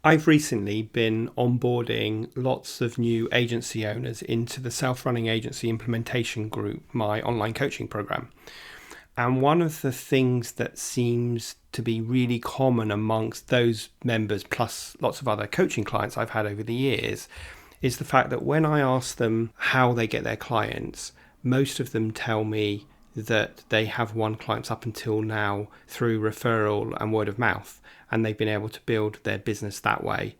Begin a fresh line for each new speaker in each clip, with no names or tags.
I've recently been onboarding lots of new agency owners into the Self-Running Agency Implementation Group, my online coaching program. And one of the things that seems to be really common amongst those members, plus lots of other coaching clients I've had over the years, is the fact that when I ask them how they get their clients, most of them tell me that they have won clients up until now through referral and word of mouth, and they've been able to build their business that way.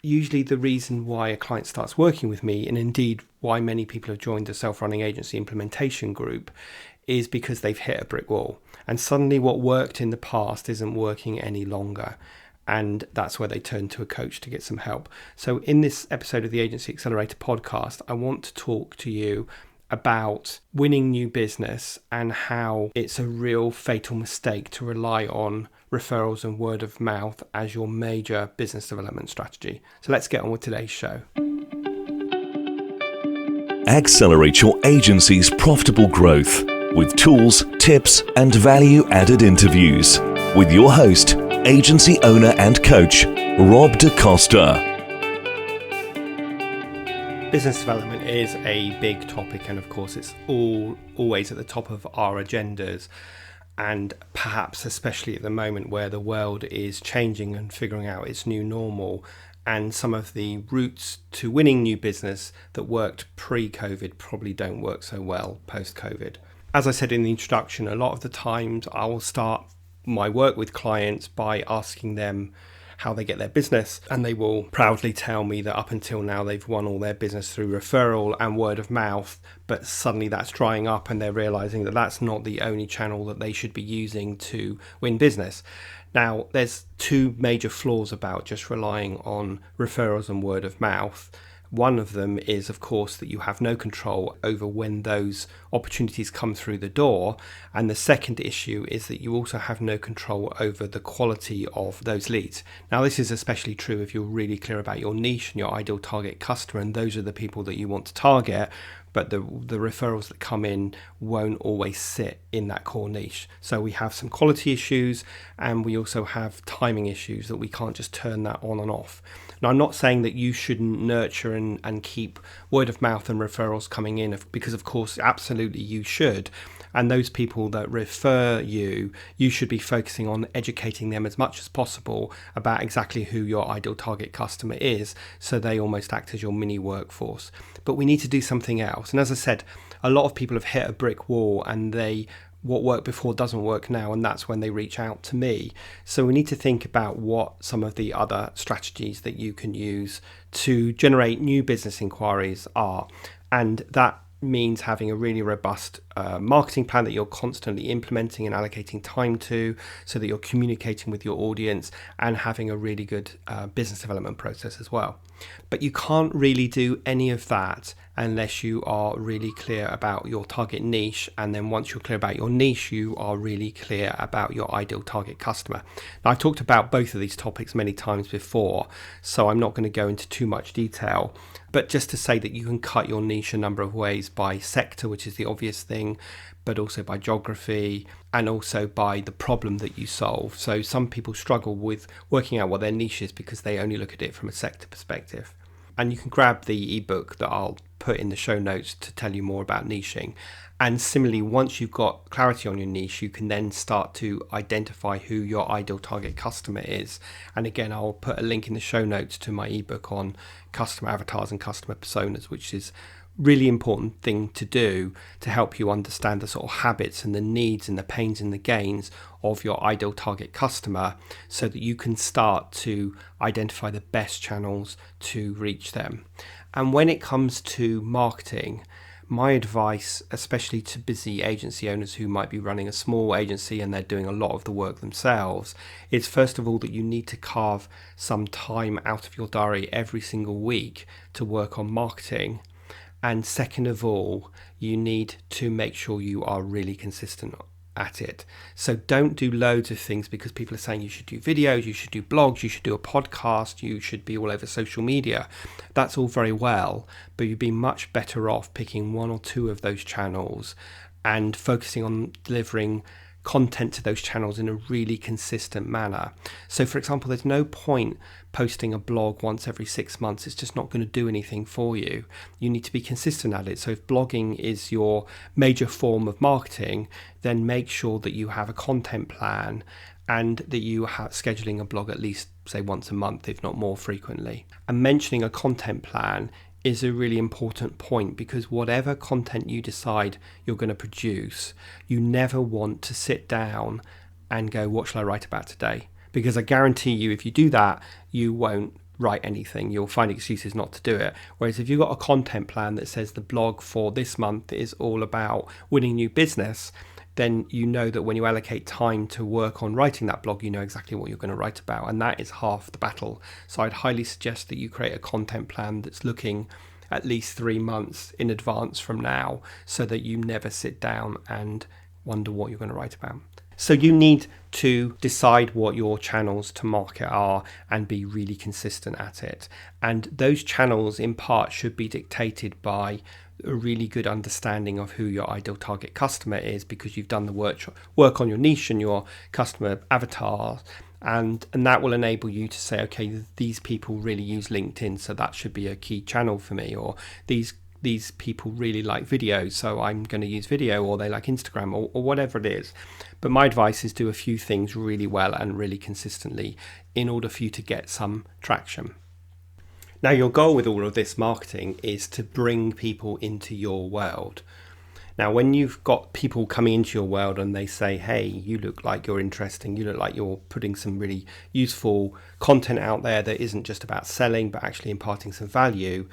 Usually the reason why a client starts working with me, and indeed why many people have joined the Self-Running Agency Implementation Group, is because they've hit a brick wall. And suddenly what worked in the past isn't working any longer. And that's where they turn to a coach to get some help. So in this episode of the Agency Accelerator Podcast, I want to talk to you about winning new business and how it's a real fatal mistake to rely on referrals and word of mouth as your major business development strategy. So let's get on with today's show.
Accelerate your agency's profitable growth with tools, tips, and value-added interviews with your host, agency owner and coach, Rob DeCosta.
Business development is a big topic, and of course it's always at the top of our agendas, and perhaps especially at the moment where the world is changing and figuring out its new normal, and some of the routes to winning new business that worked pre-COVID probably don't work so well post-COVID. As I said in the introduction, a lot of the times I will start my work with clients by asking them how they get their business, and they will proudly tell me that up until now they've won all their business through referral and word of mouth, but suddenly that's drying up and they're realizing that that's not the only channel that they should be using to win business. Now, there's two major flaws about just relying on referrals and word of mouth. One of them is, of course, that you have no control over when those opportunities come through the door. And the second issue is that you also have no control over the quality of those leads. Now, this is especially true if you're really clear about your niche and your ideal target customer, and those are the people that you want to target. But the referrals that come in won't always sit in that core niche. So we have some quality issues, and we also have timing issues that we can't just turn that on and off. Now, I'm not saying that you shouldn't nurture and keep word of mouth and referrals coming in, because of course, absolutely you should. And those people that refer you, you should be focusing on educating them as much as possible about exactly who your ideal target customer is, so they almost act as your mini workforce. But we need to do something else. And as I said, a lot of people have hit a brick wall, and what worked before doesn't work now, and that's when they reach out to me. So we need to think about what some of the other strategies that you can use to generate new business inquiries are. And that means having a really robust marketing plan that you're constantly implementing and allocating time to, so that you're communicating with your audience, and having a really good business development process as well. But you can't really do any of that unless you are really clear about your target niche. And then once you're clear about your niche, you are really clear about your ideal target customer. Now, I've talked about both of these topics many times before, so I'm not going to go into too much detail. But just to say that you can cut your niche a number of ways: by sector, which is the obvious thing, but also by geography, and also by the problem that you solve. So some people struggle with working out what their niche is because they only look at it from a sector perspective. And you can grab the ebook that I'll put in the show notes to tell you more about niching. And similarly, once you've got clarity on your niche, you can then start to identify who your ideal target customer is. And again, I'll put a link in the show notes to my ebook on customer avatars and customer personas, which is really important thing to do to help you understand the sort of habits and the needs and the pains and the gains of your ideal target customer, so that you can start to identify the best channels to reach them. And when it comes to marketing, my advice, especially to busy agency owners who might be running a small agency and they're doing a lot of the work themselves, is first of all that you need to carve some time out of your diary every single week to work on marketing. And second of all, you need to make sure you are really consistent at it. So don't do loads of things because people are saying you should do videos, you should do blogs, you should do a podcast, you should be all over social media. That's all very well, but you'd be much better off picking one or two of those channels and focusing on delivering content to those channels in a really consistent manner. So for example, there's no point posting a blog once every 6 months. It's just not going to do anything for you. You need to be consistent at it. So if blogging is your major form of marketing, then make sure that you have a content plan and that you are scheduling a blog at least, say, once a month, if not more frequently. And mentioning a content plan is a really important point, because whatever content you decide you're going to produce, you never want to sit down and go, what shall I write about today? Because I guarantee you, if you do that, you won't write anything. You'll find excuses not to do it. Whereas if you've got a content plan that says the blog for this month is all about winning new business, then you know that when you allocate time to work on writing that blog, you know exactly what you're going to write about, and that is half the battle. So I'd highly suggest that you create a content plan that's looking at least 3 months in advance from now, so that you never sit down and wonder what you're going to write about. So you need to decide what your channels to market are and be really consistent at it. And those channels in part should be dictated by a really good understanding of who your ideal target customer is, because you've done the work on your niche and your customer avatar, and that will enable you to say, okay, these people really use LinkedIn, so that should be a key channel for me, or these people really like video, so I'm going to use video, or they like Instagram, or whatever it is. But my advice is do a few things really well and really consistently in order for you to get some traction. Now, your goal with all of this marketing is to bring people into your world. Now, when you've got people coming into your world and they say, hey, you look like you're interesting, you look like you're putting some really useful content out there that isn't just about selling, but actually imparting some value,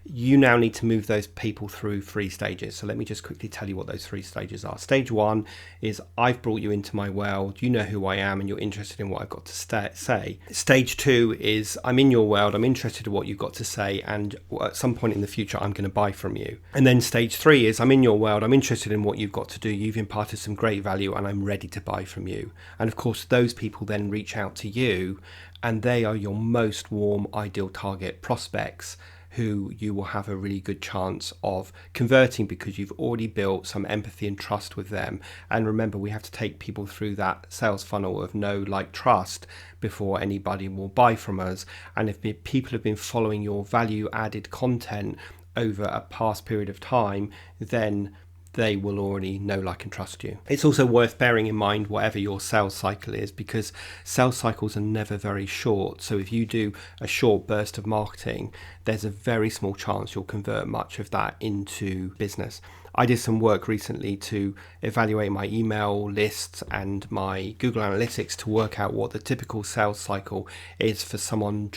you now need to move those people through 3 stages. So let me just quickly tell you what those 3 stages are. Stage 1 is I've brought you into my world, you know who I am, and you're interested in what I've got to say. Stage 2 is I'm in your world, I'm interested in what you've got to say, and at some point in the future I'm going to buy from you. And then stage 3 is I'm in your world, I'm interested in what you've got to do, you've imparted some great value, and I'm ready to buy from you. And of course those people then reach out to you, and they are your most warm ideal target prospects, who you will have a really good chance of converting, because you've already built some empathy and trust with them. And remember, we have to take people through that sales funnel of know, like, trust before anybody will buy from us. And if people have been following your value added content over a past period of time, then they will already know, like, and trust you. It's also worth bearing in mind whatever your sales cycle is, because sales cycles are never very short. So if you do a short burst of marketing, there's a very small chance you'll convert much of that into business. I did some work recently to evaluate my email lists and my Google Analytics to work out what the typical sales cycle is for someone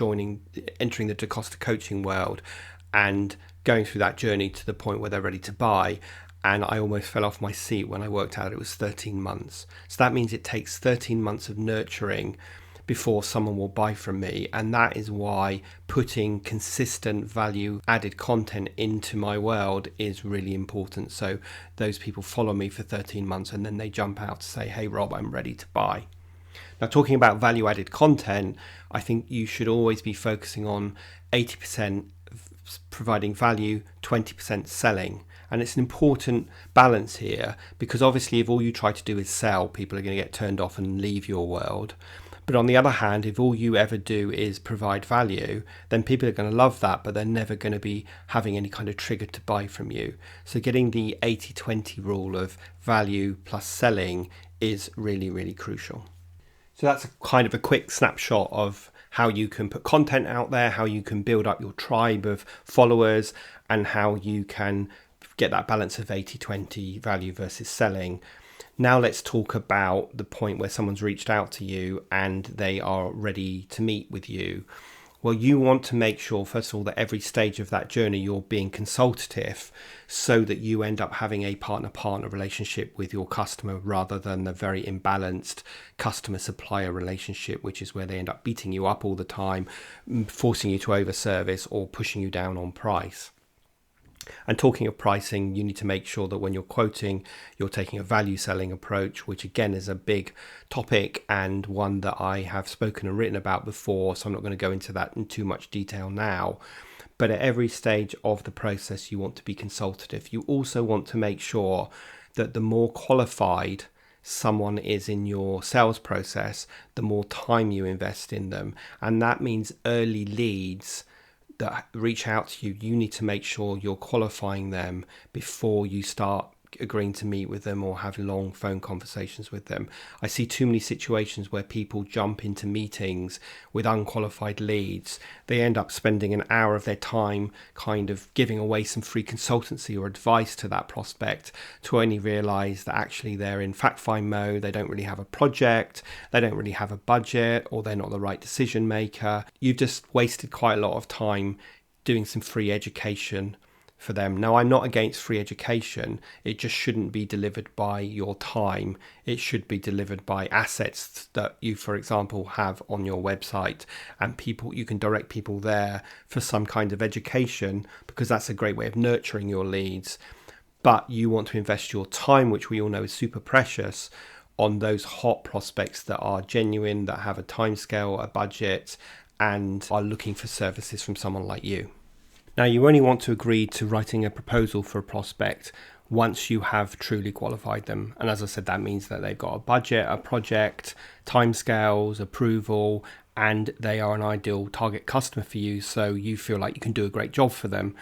entering the DaCosta coaching world and going through that journey to the point where they're ready to buy. And I almost fell off my seat when I worked out it was 13 months. So that means it takes 13 months of nurturing before someone will buy from me. And that is why putting consistent value added content into my world is really important. So those people follow me for 13 months and then they jump out to say, hey, Rob, I'm ready to buy. Now, talking about value added content, I think you should always be focusing on 80% providing value, 20% selling. And it's an important balance here, because obviously if all you try to do is sell, people are going to get turned off and leave your world. But on the other hand, if all you ever do is provide value, then people are going to love that, but they're never going to be having any kind of trigger to buy from you. So getting the 80-20 rule of value plus selling is really, really crucial. So that's a kind of a quick snapshot of how you can put content out there, how you can build up your tribe of followers, and how you can get that balance of 80-20 value versus selling. Now let's talk about the point where someone's reached out to you and they are ready to meet with you. Well, you want to make sure, first of all, that every stage of that journey you're being consultative, so that you end up having a partner-partner relationship with your customer, rather than the very imbalanced customer-supplier relationship, which is where they end up beating you up all the time, forcing you to overservice or pushing you down on price. And talking of pricing, you need to make sure that when you're quoting, you're taking a value selling approach, which again is a big topic and one that I have spoken and written about before. So I'm not going to go into that in too much detail now. But at every stage of the process, you want to be consultative. You also want to make sure that the more qualified someone is in your sales process, the more time you invest in them. And that means early leads that reach out to you, you need to make sure you're qualifying them before you start agreeing to meet with them or have long phone conversations with them. I see too many situations where people jump into meetings with unqualified leads. They end up spending an hour of their time kind of giving away some free consultancy or advice to that prospect, to only realize that actually they're in fact find mode. They don't really have a project, they don't really have a budget, or they're not the right decision maker. You've just wasted quite a lot of time doing some free education for them. Now, I'm not against free education. It just shouldn't be delivered by your time. It should be delivered by assets that you, for example, have on your website, and people, you can direct people there for some kind of education, because that's a great way of nurturing your leads. But you want to invest your time, which we all know is super precious, on those hot prospects that are genuine, that have a timescale, a budget, and are looking for services from someone like you. Now, you only want to agree to writing a proposal for a prospect once you have truly qualified them. And as I said, that means that they've got a budget, a project, timescales, approval, and they are an ideal target customer for you, so you feel like you can do a great job for them.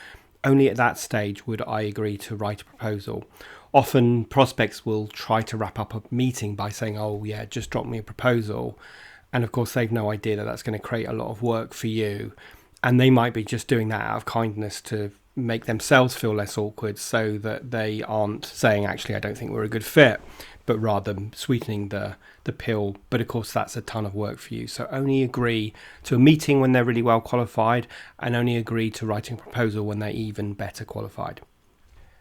Only at that stage would I agree to write a proposal. Often prospects will try to wrap up a meeting by saying, oh yeah, just drop me a proposal. And of course, they've no idea that that's going to create a lot of work for you. And they might be just doing that out of kindness to make themselves feel less awkward, so that they aren't saying, actually, I don't think we're a good fit, but rather sweetening the pill. But of course, that's a ton of work for you. So only agree to a meeting when they're really well qualified, and only agree to writing a proposal when they're even better qualified.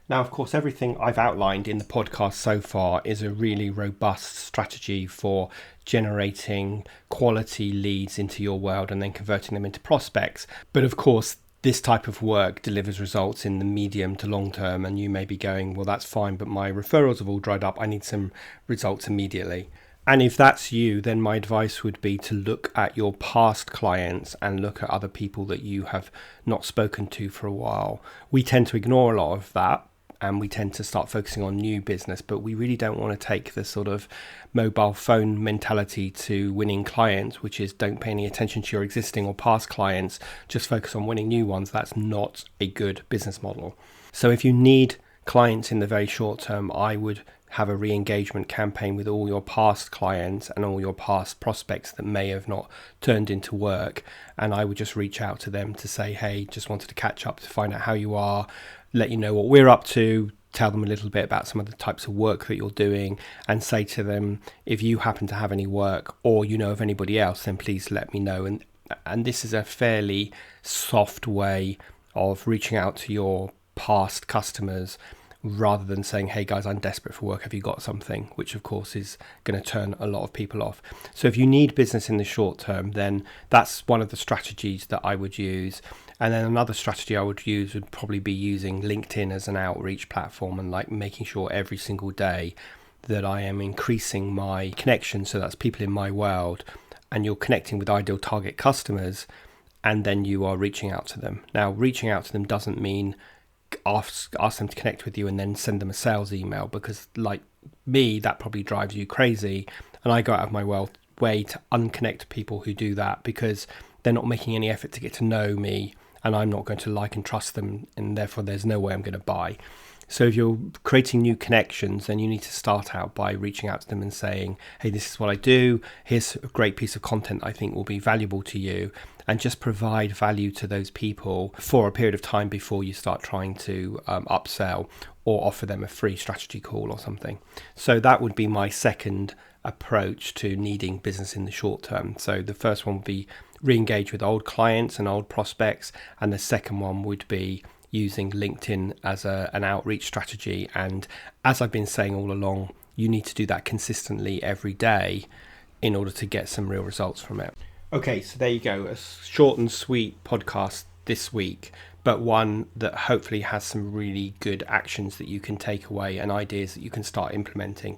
Now, of course, everything I've outlined in the podcast so far is a really robust strategy for generating quality leads into your world and then converting them into prospects. But of course, this type of work delivers results in the medium to long term, and you may be going, well, that's fine, but my referrals have all dried up. I need some results immediately. And if that's you, then my advice would be to look at your past clients and look at other people that you have not spoken to for a while. We tend to ignore a lot of that, and we tend to start focusing on new business, but we really don't want to take the sort of mobile phone mentality to winning clients, which is don't pay any attention to your existing or past clients, just focus on winning new ones. That's not a good business model. So if you need clients in the very short term, I would have a re-engagement campaign with all your past clients and all your past prospects that may have not turned into work. And I would just reach out to them to say, hey, just wanted to catch up to find out how you are, let you know what we're up to, tell them a little bit about some of the types of work that you're doing, and say to them, if you happen to have any work or you know of anybody else, then please let me know. And this is a fairly soft way of reaching out to your past customers, rather than saying, hey guys, I'm desperate for work, have you got something? Which of course is going to turn a lot of people off. So if you need business in the short term, then that's one of the strategies that I would use. And then another strategy I would use would probably be using LinkedIn as an outreach platform, and like making sure every single day that I am increasing my connections. So that's people in my world, and you're connecting with ideal target customers, and then you are reaching out to them. Now, reaching out to them doesn't mean ask them to connect with you and then send them a sales email, because like me, that probably drives you crazy. And I go out of my way to unconnect people who do that, because they're not making any effort to get to know me, and I'm not going to like and trust them, and therefore there's no way I'm going to buy. So if you're creating new connections, then you need to start out by reaching out to them and saying, hey, this is what I do. Here's a great piece of content I think will be valuable to you, and just provide value to those people for a period of time before you start trying to upsell or offer them a free strategy call or something. So that would be my second approach to needing business in the short term. So the first one would be re-engage with old clients and old prospects, and the second one would be using LinkedIn as an outreach strategy. And as I've been saying all along, you need to do that consistently every day in order to get some real results from it. Okay, so there you go. A short and sweet podcast this week, but one that hopefully has some really good actions that you can take away and ideas that you can start implementing.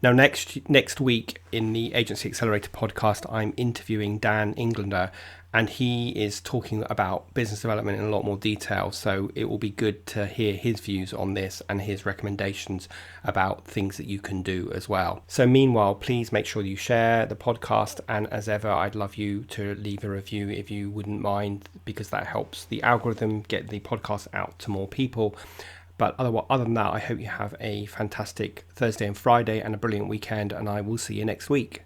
Now, next week in the Agency Accelerator podcast, I'm interviewing Dan Englander, and he is talking about business development in a lot more detail. So it will be good to hear his views on this and his recommendations about things that you can do as well. So meanwhile, please make sure you share the podcast. And as ever, I'd love you to leave a review if you wouldn't mind, because that helps the algorithm get the podcast out to more people. But other than that, I hope you have a fantastic Thursday and Friday and a brilliant weekend, and I will see you next week.